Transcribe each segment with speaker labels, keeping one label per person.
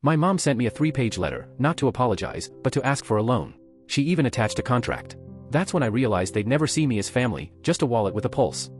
Speaker 1: My mom sent me a 3-page letter, not to apologize, but to ask for a loan. She even attached a contract. That's when I realized they'd never see me as family, just a wallet with a pulse.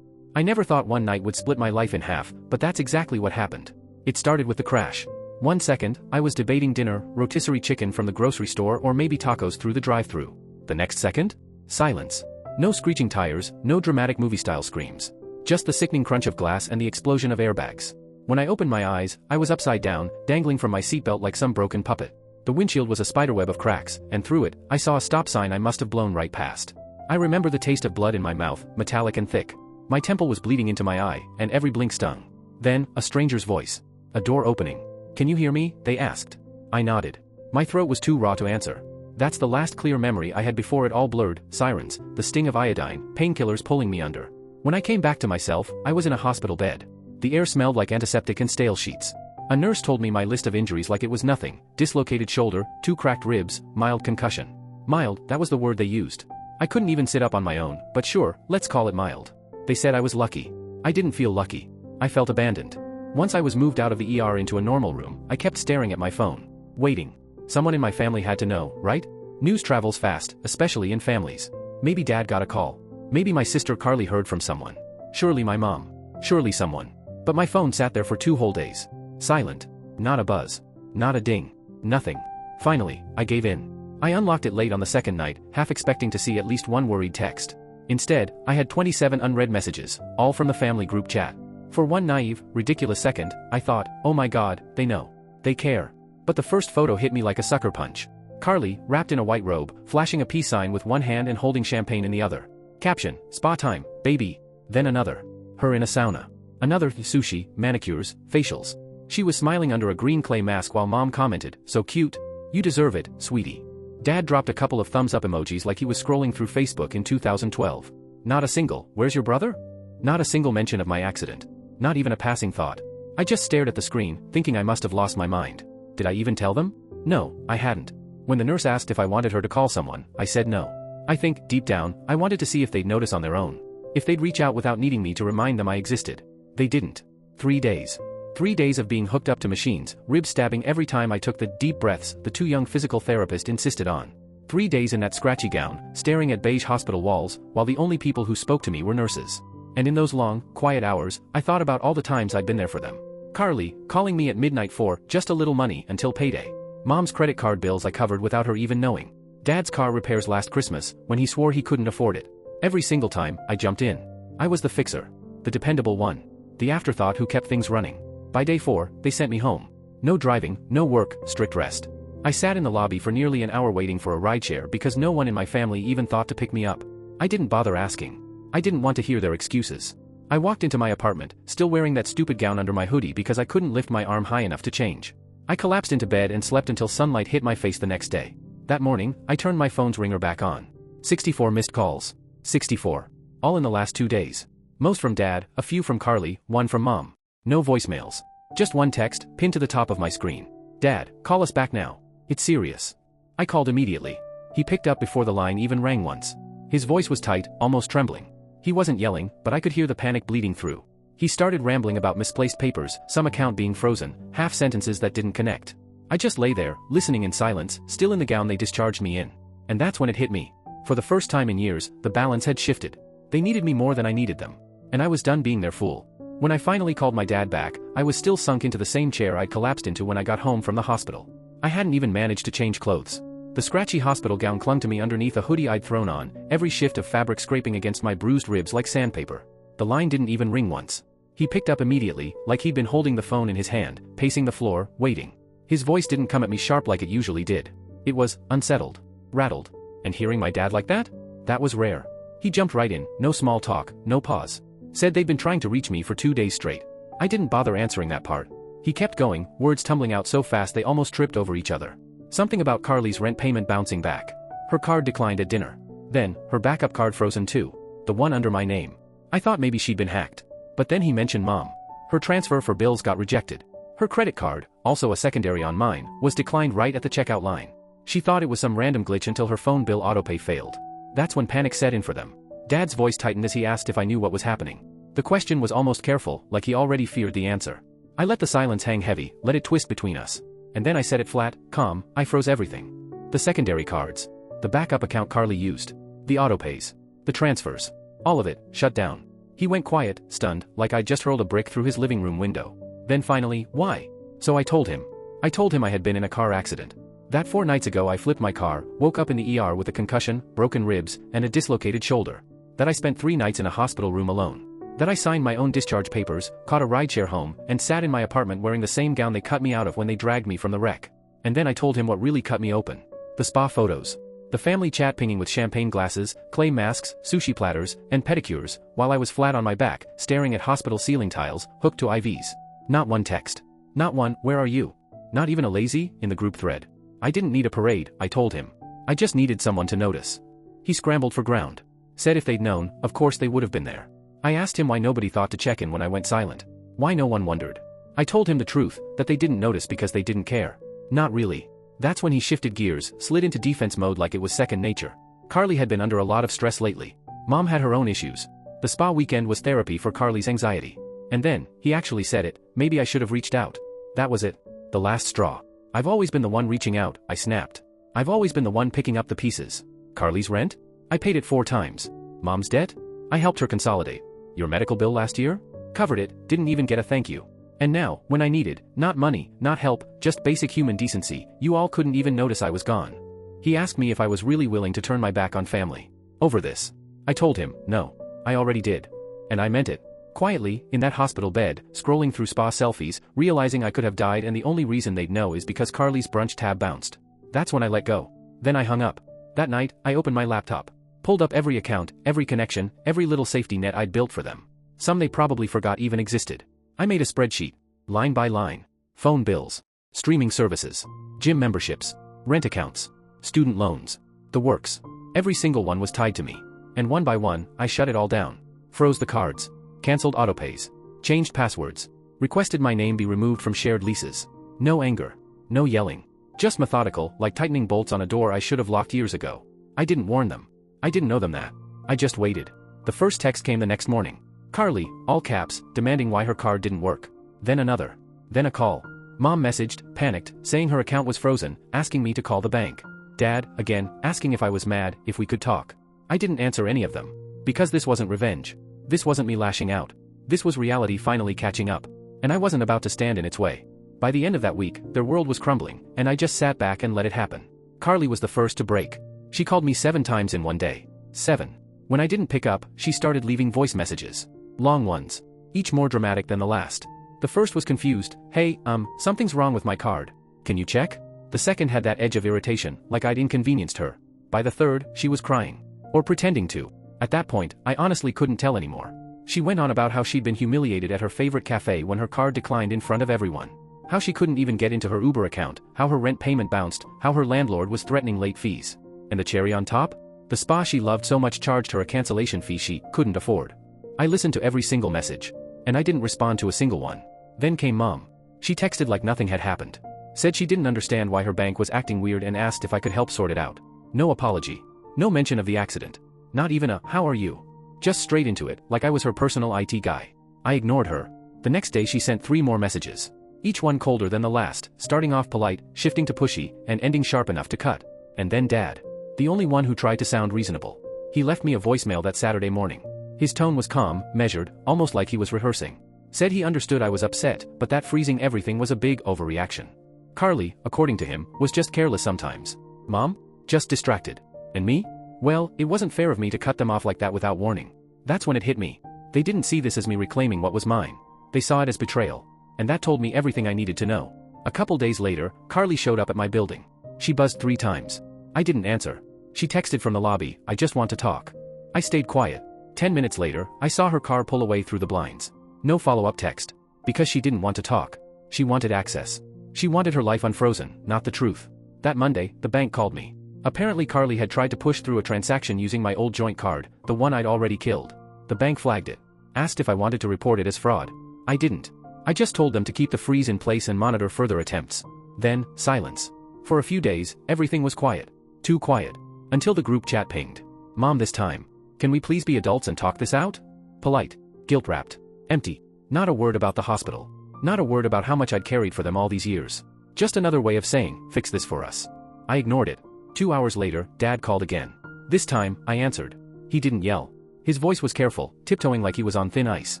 Speaker 1: I never thought one night would split my life in half, but that's exactly what happened. It started with the crash. 1 second, I was debating dinner, rotisserie chicken from the grocery store or maybe tacos through the drive-thru. The next second? Silence. No screeching tires, no dramatic movie-style screams. Just the sickening crunch of glass and the explosion of airbags. When I opened my eyes, I was upside down, dangling from my seatbelt like some broken puppet. The windshield was a spiderweb of cracks, and through it, I saw a stop sign I must have blown right past. I remember the taste of blood in my mouth, metallic and thick. My temple was bleeding into my eye, and every blink stung. Then, a stranger's voice. A door opening. "Can you hear me?" they asked. I nodded. My throat was too raw to answer. That's the last clear memory I had before it all blurred, sirens, the sting of iodine, painkillers pulling me under. When I came back to myself, I was in a hospital bed. The air smelled like antiseptic and stale sheets. A nurse told me my list of injuries like it was nothing: dislocated shoulder, 2 cracked ribs, mild concussion. Mild, that was the word they used. I couldn't even sit up on my own, but sure, let's call it mild. They said I was lucky. I didn't feel lucky. I felt abandoned. Once I was moved out of the ER into a normal room, I kept staring at my phone. Waiting. Someone in my family had to know, right? News travels fast, especially in families. Maybe Dad got a call. Maybe my sister Carly heard from someone. Surely my mom. Surely someone. But my phone sat there for 2 whole days. Silent. Not a buzz. Not a ding. Nothing. Finally, I gave in. I unlocked it late on the second night, half expecting to see at least one worried text. Instead, I had 27 unread messages, all from the family group chat. For one naive, ridiculous second, I thought, oh my god, they know. They care. But the first photo hit me like a sucker punch. Carly, wrapped in a white robe, flashing a peace sign with one hand and holding champagne in the other. Caption: spa time, baby. Then another. Her in a sauna. Another: sushi, manicures, facials. She was smiling under a green clay mask while mom commented, so cute. You deserve it, sweetie. Dad dropped a couple of thumbs up emojis like he was scrolling through Facebook in 2012. Not a single, where's your brother? Not a single mention of my accident. Not even a passing thought. I just stared at the screen, thinking I must have lost my mind. Did I even tell them? No, I hadn't. When the nurse asked if I wanted her to call someone, I said no. I think, deep down, I wanted to see if they'd notice on their own. If they'd reach out without needing me to remind them I existed. They didn't. 3 days. 3 days of being hooked up to machines, rib stabbing every time I took the deep breaths the 2 young physical therapists insisted on. 3 days in that scratchy gown, staring at beige hospital walls, while the only people who spoke to me were nurses. And in those long, quiet hours, I thought about all the times I'd been there for them. Carly, calling me at midnight for just a little money until payday. Mom's credit card bills I covered without her even knowing. Dad's car repairs last Christmas, when he swore he couldn't afford it. Every single time, I jumped in. I was the fixer. The dependable one. The afterthought who kept things running. By day 4, they sent me home. No driving, no work, strict rest. I sat in the lobby for nearly an hour waiting for a rideshare because no one in my family even thought to pick me up. I didn't bother asking. I didn't want to hear their excuses. I walked into my apartment, still wearing that stupid gown under my hoodie because I couldn't lift my arm high enough to change. I collapsed into bed and slept until sunlight hit my face the next day. That morning, I turned my phone's ringer back on. 64 missed calls. 64. All in the last 2 days. Most from Dad, a few from Carly, 1 from Mom. No voicemails. Just one text, pinned to the top of my screen. Dad, call us back now. It's serious. I called immediately. He picked up before the line even rang once. His voice was tight, almost trembling. He wasn't yelling, but I could hear the panic bleeding through. He started rambling about misplaced papers, some account being frozen, half sentences that didn't connect. I just lay there, listening in silence, still in the gown they discharged me in. And that's when it hit me. For the first time in years, the balance had shifted. They needed me more than I needed them. And I was done being their fool. When I finally called my dad back, I was still sunk into the same chair I'd collapsed into when I got home from the hospital. I hadn't even managed to change clothes. The scratchy hospital gown clung to me underneath a hoodie I'd thrown on, every shift of fabric scraping against my bruised ribs like sandpaper. The line didn't even ring once. He picked up immediately, like he'd been holding the phone in his hand, pacing the floor, waiting. His voice didn't come at me sharp like it usually did. It was unsettled, rattled. And hearing my dad like that? That was rare. He jumped right in, no small talk, no pause. Said they'd been trying to reach me for 2 days straight. I didn't bother answering that part. He kept going, words tumbling out so fast they almost tripped over each other. Something about Carly's rent payment bouncing back. Her card declined at dinner. Then, her backup card frozen too. The one under my name. I thought maybe she'd been hacked. But then he mentioned Mom. Her transfer for bills got rejected. Her credit card, also a secondary on mine, was declined right at the checkout line. She thought it was some random glitch until her phone bill autopay failed. That's when panic set in for them. Dad's voice tightened as he asked if I knew what was happening. The question was almost careful, like he already feared the answer. I let the silence hang heavy, let it twist between us. And then I said it flat, calm, I froze everything. The secondary cards. The backup account Carly used. The autopays. The transfers. All of it, shut down. He went quiet, stunned, like I'd just hurled a brick through his living room window. Then finally, why? So I told him. I told him I had been in a car accident. That 4 nights ago I flipped my car, woke up in the ER with a concussion, broken ribs, and a dislocated shoulder. That I spent 3 nights in a hospital room alone. That I signed my own discharge papers, caught a rideshare home, and sat in my apartment wearing the same gown they cut me out of when they dragged me from the wreck. And then I told him what really cut me open. The spa photos. The family chat pinging with champagne glasses, clay masks, sushi platters, and pedicures, while I was flat on my back, staring at hospital ceiling tiles, hooked to IVs. Not one text. Not one, where are you? Not even a lazy, in the group thread. I didn't need a parade, I told him. I just needed someone to notice. He scrambled for ground. Said if they'd known, of course they would have been there. I asked him why nobody thought to check in when I went silent. Why no one wondered. I told him the truth, that they didn't notice because they didn't care. Not really. That's when he shifted gears, slid into defense mode like it was second nature. Carly had been under a lot of stress lately. Mom had her own issues. The spa weekend was therapy for Carly's anxiety. And then, he actually said it, maybe I should have reached out. That was it. The last straw. I've always been the one reaching out, I snapped. I've always been the one picking up the pieces. Carly's rent? I paid it 4 times. Mom's debt? I helped her consolidate. Your medical bill last year? Covered it, didn't even get a thank you. And now, when I needed, not money, not help, just basic human decency, you all couldn't even notice I was gone. He asked me if I was really willing to turn my back on family. Over this. I told him, no. I already did. And I meant it. Quietly, in that hospital bed, scrolling through spa selfies, realizing I could have died and the only reason they'd know is because Carly's brunch tab bounced. That's when I let go. Then I hung up. That night, I opened my laptop. Pulled up every account, every connection, every little safety net I'd built for them. Some they probably forgot even existed. I made a spreadsheet. Line by line. Phone bills. Streaming services. Gym memberships. Rent accounts. Student loans. The works. Every single one was tied to me. And one by one, I shut it all down. Froze the cards. Cancelled autopays. Changed passwords. Requested my name be removed from shared leases. No anger. No yelling. Just methodical, like tightening bolts on a door I should have locked years ago. I didn't warn them. I didn't know them that. I just waited. The first text came the next morning. Carly, all caps, demanding why her card didn't work. Then another. Then a call. Mom messaged, panicked, saying her account was frozen, asking me to call the bank. Dad, again, asking if I was mad, if we could talk. I didn't answer any of them. Because this wasn't revenge. This wasn't me lashing out. This was reality finally catching up. And I wasn't about to stand in its way. By the end of that week, their world was crumbling, and I just sat back and let it happen. Carly was the first to break. She called me 7 times in one day. 7. When I didn't pick up, she started leaving voice messages. Long ones. Each more dramatic than the last. The first was confused, hey, something's wrong with my card. Can you check? The second had that edge of irritation, like I'd inconvenienced her. By the third, she was crying. Or pretending to. At that point, I honestly couldn't tell anymore. She went on about how she'd been humiliated at her favorite cafe when her card declined in front of everyone. How she couldn't even get into her Uber account, how her rent payment bounced, how her landlord was threatening late fees. And the cherry on top? The spa she loved so much charged her a cancellation fee she couldn't afford. I listened to every single message. And I didn't respond to a single one. Then came Mom. She texted like nothing had happened. Said she didn't understand why her bank was acting weird and asked if I could help sort it out. No apology. No mention of the accident. Not even a, how are you? Just straight into it, like I was her personal IT guy. I ignored her. The next day she sent 3 more messages. Each one colder than the last, starting off polite, shifting to pushy, and ending sharp enough to cut. And then Dad. The only one who tried to sound reasonable. He left me a voicemail that Saturday morning. His tone was calm, measured, almost like he was rehearsing. Said he understood I was upset, but that freezing everything was a big overreaction. Carly, according to him, was just careless sometimes. Mom? Just distracted. And me? Well, it wasn't fair of me to cut them off like that without warning. That's when it hit me. They didn't see this as me reclaiming what was mine. They saw it as betrayal. And that told me everything I needed to know. A couple days later, Carly showed up at my building. She buzzed 3 times. I didn't answer. She texted from the lobby, I just want to talk. I stayed quiet. 10 minutes later, I saw her car pull away through the blinds. No follow-up text. Because she didn't want to talk. She wanted access. She wanted her life unfrozen, not the truth. That Monday, the bank called me. Apparently Carly had tried to push through a transaction using my old joint card, the one I'd already killed. The bank flagged it. Asked if I wanted to report it as fraud. I didn't. I just told them to keep the freeze in place and monitor further attempts. Then, silence. For a few days, everything was quiet. Too quiet. Until the group chat pinged. Mom this time. Can we please be adults and talk this out? Polite. Guilt-wrapped. Empty. Not a word about the hospital. Not a word about how much I'd carried for them all these years. Just another way of saying, fix this for us. I ignored it. 2 hours later, Dad called again. This time, I answered. He didn't yell. His voice was careful, tiptoeing like he was on thin ice.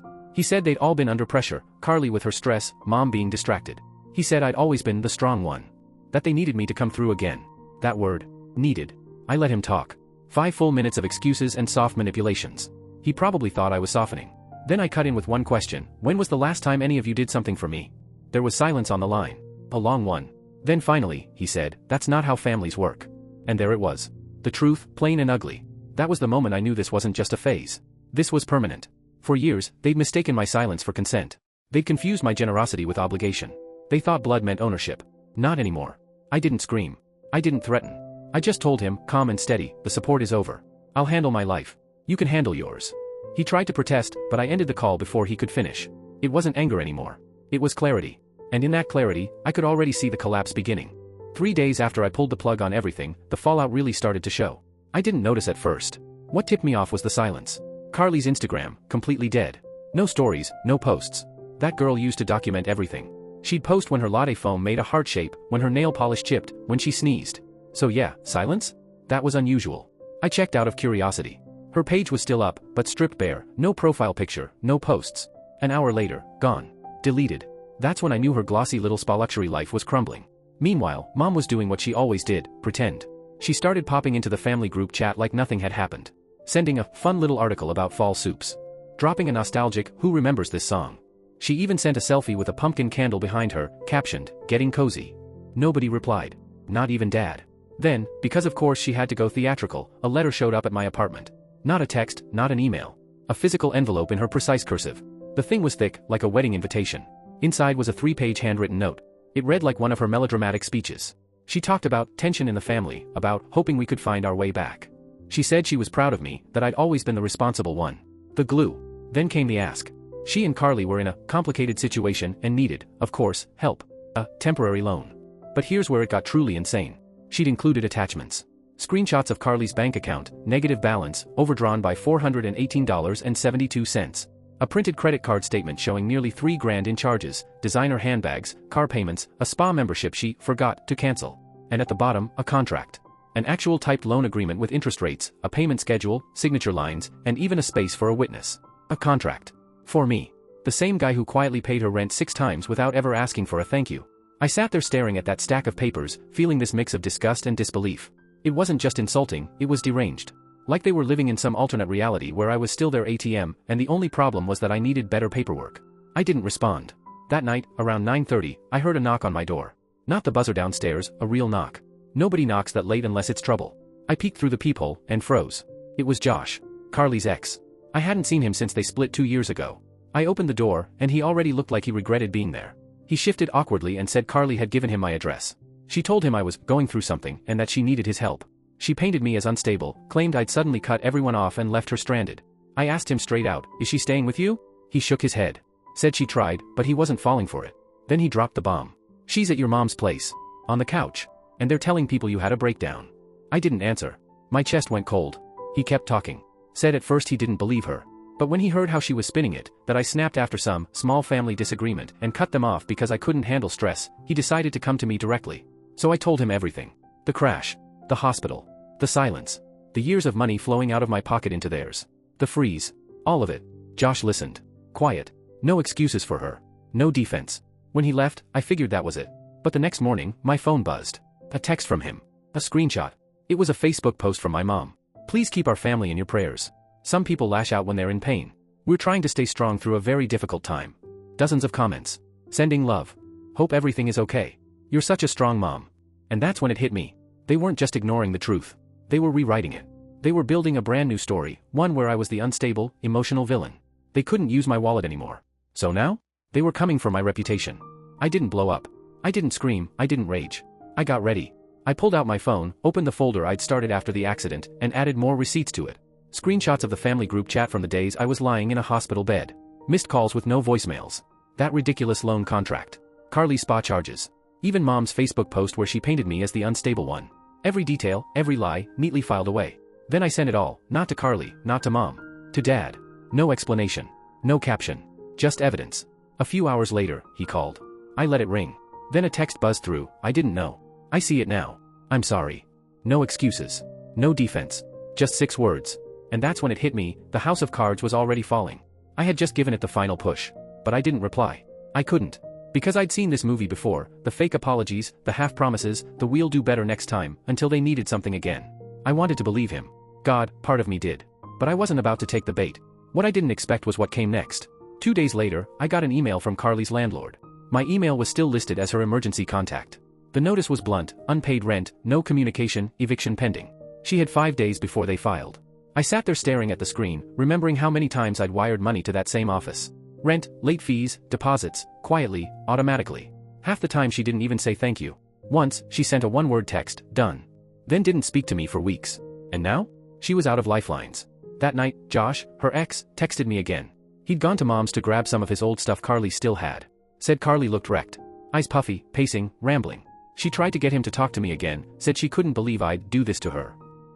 Speaker 1: He said they'd all been under pressure, Carly with her stress, Mom being distracted. He said I'd always been the strong one. That they needed me to come through again. That word. Needed. I let him talk. 5 full minutes of excuses and soft manipulations. He probably thought I was softening. Then I cut in with one question. When was the last time any of you did something for me? There was silence on the line. A long one. Then finally, he said, that's not how families work. And there it was. The truth, plain and ugly. That was the moment I knew this wasn't just a phase. This was permanent. For years, they'd mistaken my silence for consent. They'd confused my generosity with obligation. They thought blood meant ownership. Not anymore. I didn't scream. I didn't threaten. I just told him, calm and steady, the support is over. I'll handle my life. You can handle yours. He tried to protest, but I ended the call before he could finish. It wasn't anger anymore. It was clarity. And in that clarity, I could already see the collapse beginning. 3 days after I pulled the plug on everything, the fallout really started to show. I didn't notice at first. What tipped me off was the silence. Carly's Instagram, completely dead. No stories, no posts. That girl used to document everything. She'd post when her latte foam made a heart shape, when her nail polish chipped, when she sneezed. So yeah, silence? That was unusual. I checked out of curiosity. Her page was still up, but stripped bare, no profile picture, no posts. An hour later, gone. Deleted. That's when I knew her glossy little spa luxury life was crumbling. Meanwhile, Mom was doing what she always did, pretend. She started popping into the family group chat like nothing had happened. Sending a fun little article about fall soups. Dropping a nostalgic, who remembers this song? She even sent a selfie with a pumpkin candle behind her, captioned, getting cozy. Nobody replied. Not even Dad. Then, because of course she had to go theatrical, a letter showed up at my apartment. Not a text, not an email. A physical envelope in her precise cursive. The thing was thick, like a wedding invitation. Inside was a 3-page handwritten note. It read like one of her melodramatic speeches. She talked about tension in the family, about hoping we could find our way back. She said she was proud of me, that I'd always been the responsible one. The glue. Then came the ask. She and Carly were in a complicated situation and needed, of course, help. A temporary loan. But here's where it got truly insane. She'd included attachments. Screenshots of Carly's bank account, negative balance, overdrawn by $418.72. A printed credit card statement showing nearly $3 grand in charges, designer handbags, car payments, a spa membership she forgot to cancel. And at the bottom, a contract. An actual typed loan agreement with interest rates, a payment schedule, signature lines, and even a space for a witness. A contract. For me. The same guy who quietly paid her rent 6 times without ever asking for a thank you. I sat there staring at that stack of papers, feeling this mix of disgust and disbelief. It wasn't just insulting, it was deranged. Like they were living in some alternate reality where I was still their ATM, and the only problem was that I needed better paperwork. I didn't respond. That night, around 9:30, I heard a knock on my door. Not the buzzer downstairs, a real knock. Nobody knocks that late unless it's trouble. I peeked through the peephole, and froze. It was Josh. Carly's ex. I hadn't seen him since they split 2 years ago. I opened the door, and he already looked like he regretted being there. He shifted awkwardly and said Carly had given him my address. She told him I was going through something and that she needed his help. She painted me as unstable, claimed I'd suddenly cut everyone off and left her stranded. I asked him straight out, is she staying with you? He shook his head. Said she tried, but he wasn't falling for it. Then he dropped the bomb. She's at your mom's place. On the couch. And they're telling people you had a breakdown. I didn't answer. My chest went cold. He kept talking. Said at first he didn't believe her. But when he heard how she was spinning it, that I snapped after some small family disagreement and cut them off because I couldn't handle stress, he decided to come to me directly. So I told him everything. The crash. The hospital. The silence. The years of money flowing out of my pocket into theirs. The freeze. All of it. Josh listened. Quiet. No excuses for her. No defense. When he left, I figured that was it. But the next morning, my phone buzzed. A text from him. A screenshot. It was a Facebook post from my mom. Please keep our family in your prayers. Some people lash out when they're in pain. We're trying to stay strong through a very difficult time. Dozens of comments. Sending love. Hope everything is okay. You're such a strong mom. And that's when it hit me. They weren't just ignoring the truth. They were rewriting it. They were building a brand new story, one where I was the unstable, emotional villain. They couldn't use my wallet anymore. So now? They were coming for my reputation. I didn't blow up. I didn't scream, I didn't rage. I got ready. I pulled out my phone, opened the folder I'd started after the accident, and added more receipts to it. Screenshots of the family group chat from the days I was lying in a hospital bed. Missed calls with no voicemails. That ridiculous loan contract. Carly's spa charges. Even Mom's Facebook post where she painted me as the unstable one. Every detail, every lie, neatly filed away. Then I sent it all, not to Carly, not to Mom. To Dad. No explanation. No caption. Just evidence. A few hours later, he called. I let it ring. Then a text buzzed through. I didn't know. I see it now. I'm sorry. No excuses. No defense. Just 6 words. And that's when it hit me, the house of cards was already falling. I had just given it the final push. But I didn't reply. I couldn't. Because I'd seen this movie before, the fake apologies, the half promises, the we'll do better next time, until they needed something again. I wanted to believe him. God, part of me did. But I wasn't about to take the bait. What I didn't expect was what came next. 2 days later, I got an email from Carly's landlord. My email was still listed as her emergency contact. The notice was blunt: unpaid rent, no communication, eviction pending. She had 5 days before they filed. I sat there staring at the screen, remembering how many times I'd wired money to that same office. Rent, late fees, deposits, quietly, automatically. Half the time she didn't even say thank you. Once, she sent a one-word text, done. Then didn't speak to me for weeks. And now? She was out of lifelines. That night, Josh, her ex, texted me again. He'd gone to Mom's to grab some of his old stuff Carly still had. Said Carly looked wrecked. Eyes puffy, pacing, rambling. She tried to get him to talk to me again, said she couldn't believe I'd do this to her.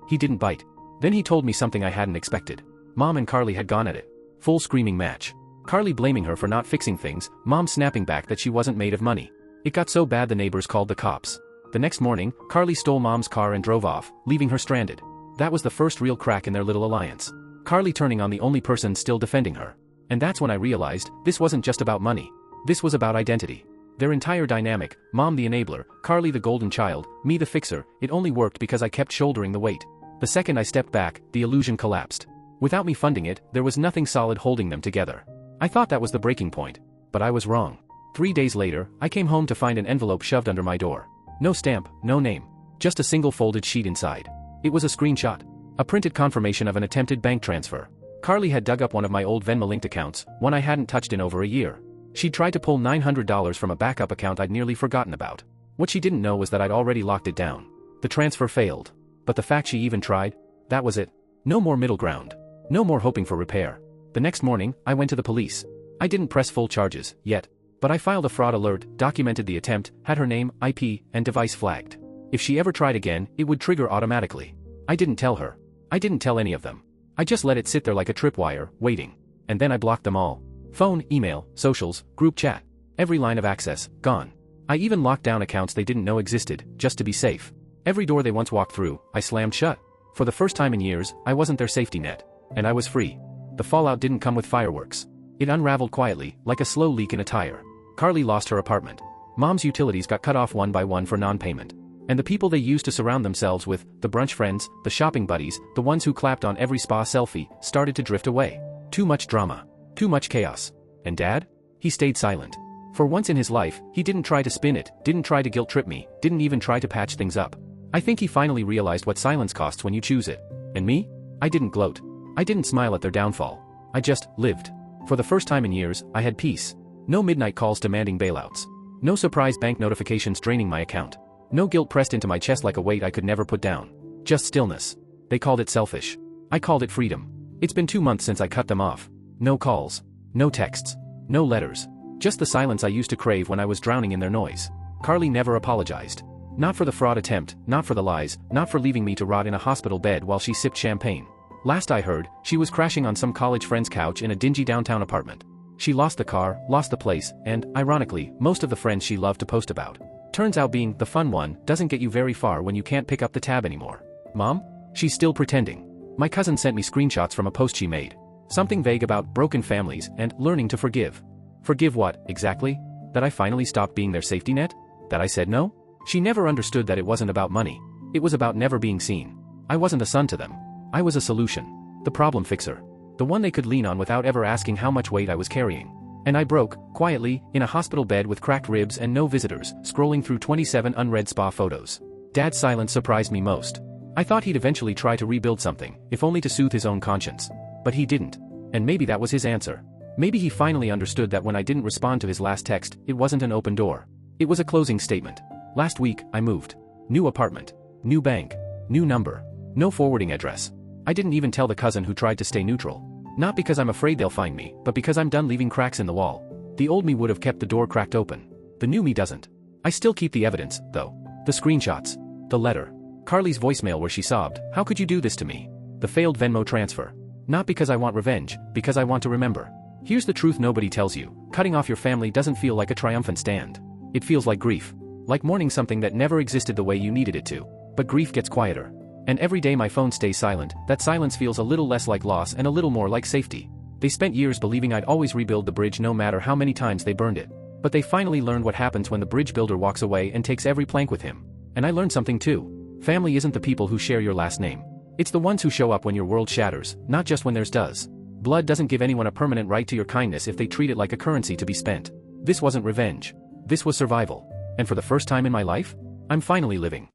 Speaker 1: He didn't bite. Then he told me something I hadn't expected. Mom and Carly had gone at it. Full screaming match. Carly blaming her for not fixing things, Mom snapping back that she wasn't made of money. It got so bad the neighbors called the cops. The next morning, Carly stole Mom's car and drove off, leaving her stranded. That was the first real crack in their little alliance. Carly turning on the only person still defending her. And that's when I realized, this wasn't just about money. This was about identity. Their entire dynamic, Mom the enabler, Carly the golden child, me the fixer, it only worked because I kept shouldering the weight. The second I stepped back, the illusion collapsed. Without me funding it, there was nothing solid holding them together. I thought that was the breaking point. But I was wrong. 3 days later, I came home to find an envelope shoved under my door. No stamp, no name. Just a single folded sheet inside. It was a screenshot. A printed confirmation of an attempted bank transfer. Carly had dug up one of my old Venmo linked accounts, one I hadn't touched in over a year. She'd tried to pull $900 from a backup account I'd nearly forgotten about. What she didn't know was that I'd already locked it down. The transfer failed. But the fact she even tried? That was it. No more middle ground. No more hoping for repair. The next morning, I went to the police. I didn't press full charges, yet. But I filed a fraud alert, documented the attempt, had her name, IP, and device flagged. If she ever tried again, it would trigger automatically. I didn't tell her. I didn't tell any of them. I just let it sit there like a tripwire, waiting. And then I blocked them all. Phone, email, socials, group chat. Every line of access, gone. I even locked down accounts they didn't know existed, just to be safe. Every door they once walked through, I slammed shut. For the first time in years, I wasn't their safety net. And I was free. The fallout didn't come with fireworks. It unraveled quietly, like a slow leak in a tire. Carly lost her apartment. Mom's utilities got cut off one by one for non-payment. And the people they used to surround themselves with, the brunch friends, the shopping buddies, the ones who clapped on every spa selfie, started to drift away. Too much drama. Too much chaos. And Dad? He stayed silent. For once in his life, he didn't try to spin it, didn't try to guilt trip me, didn't even try to patch things up. I think he finally realized what silence costs when you choose it. And me? I didn't gloat. I didn't smile at their downfall. I just lived. For the first time in years, I had peace. No midnight calls demanding bailouts. No surprise bank notifications draining my account. No guilt pressed into my chest like a weight I could never put down. Just stillness. They called it selfish. I called it freedom. It's been 2 months since I cut them off. No calls. No texts. No letters. Just the silence I used to crave when I was drowning in their noise. Carly never apologized. Not for the fraud attempt, not for the lies, not for leaving me to rot in a hospital bed while she sipped champagne. Last I heard, she was crashing on some college friend's couch in a dingy downtown apartment. She lost the car, lost the place, and, ironically, most of the friends she loved to post about. Turns out being the fun one doesn't get you very far when you can't pick up the tab anymore. Mom? She's still pretending. My cousin sent me screenshots from a post she made. Something vague about broken families and learning to forgive. Forgive what, exactly? That I finally stopped being their safety net? That I said no? She never understood that it wasn't about money. It was about never being seen. I wasn't a son to them. I was a solution. The problem fixer. The one they could lean on without ever asking how much weight I was carrying. And I broke, quietly, in a hospital bed with cracked ribs and no visitors, scrolling through 27 unread spa photos. Dad's silence surprised me most. I thought he'd eventually try to rebuild something, if only to soothe his own conscience. But he didn't. And maybe that was his answer. Maybe he finally understood that when I didn't respond to his last text, it wasn't an open door. It was a closing statement. Last week, I moved. New apartment. New bank. New number. No forwarding address. I didn't even tell the cousin who tried to stay neutral. Not because I'm afraid they'll find me, but because I'm done leaving cracks in the wall. The old me would have kept the door cracked open. The new me doesn't. I still keep the evidence, though. The screenshots. The letter. Carly's voicemail where she sobbed, "How could you do this to me?" The failed Venmo transfer. Not because I want revenge, because I want to remember. Here's the truth nobody tells you: cutting off your family doesn't feel like a triumphant stand. It feels like grief. Like mourning something that never existed the way you needed it to. But grief gets quieter. And every day my phone stays silent, that silence feels a little less like loss and a little more like safety. They spent years believing I'd always rebuild the bridge no matter how many times they burned it. But they finally learned what happens when the bridge builder walks away and takes every plank with him. And I learned something too. Family isn't the people who share your last name. It's the ones who show up when your world shatters, not just when theirs does. Blood doesn't give anyone a permanent right to your kindness if they treat it like a currency to be spent. This wasn't revenge. This was survival. And for the first time in my life, I'm finally living.